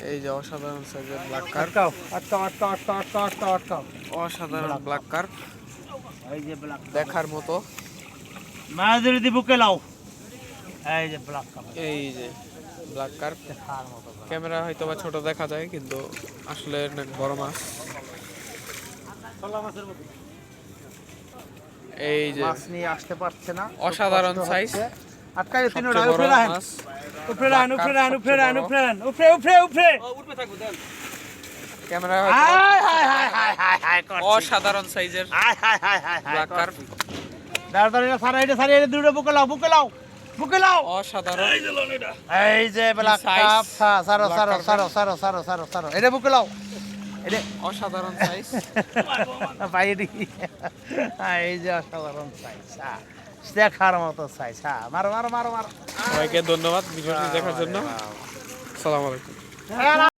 এই যে অসাধারণ সাইজের ব্ল্যাক কার্প, আটকাও আটকাও আটকাও আটকাও আটকাও আটকাও আটকাও। অসাধারণ ব্ল্যাক কার্প, এই যে ব্ল্যাক দেখার মতো। মাঝে যদি বুকে লাও, এই যে ব্ল্যাক কাপ, এই যে ব্ল্যাক কার্প, দেখার মতো। ক্যামেরা হয়তো বা ছোট দেখা যায় কিন্তু আসলে অনেক বড় মাছ। এই যে মাছ নিয়ে আসতে পারছে না, অসাধারণ সাইজ, আটকাই তিনটা সবচেয়ে বড় উপরে রাখেন, মাছ। উপরে রাখেন, উপরে রাখেন, উপরে রাখেন, উপরে রাখেন, উপরে উপরে উপরে camera high high high high high high অসাধারণ সাইজের high high high high black carp, দাঁড়া সারা এটা সারা এটা দুটো বুকে লাও, বুকে লাও, বুকে লাও। অসাধারণ এই যে ব্ল্যাক size, কাপ, সারো black সারো carp সারো সারো সারো সারো সারো এটা বুকে লাও, এটা অসাধারণ সাইজ। পাইয়ে দি। এই যে অসাধারণ সাইজ, দেখার মতো সাইজ। মারো মারো মারো মারো। সবাইকে ধন্যবাদ ভিডিওটি দেখার জন্য। আসসালামু আলাইকুম।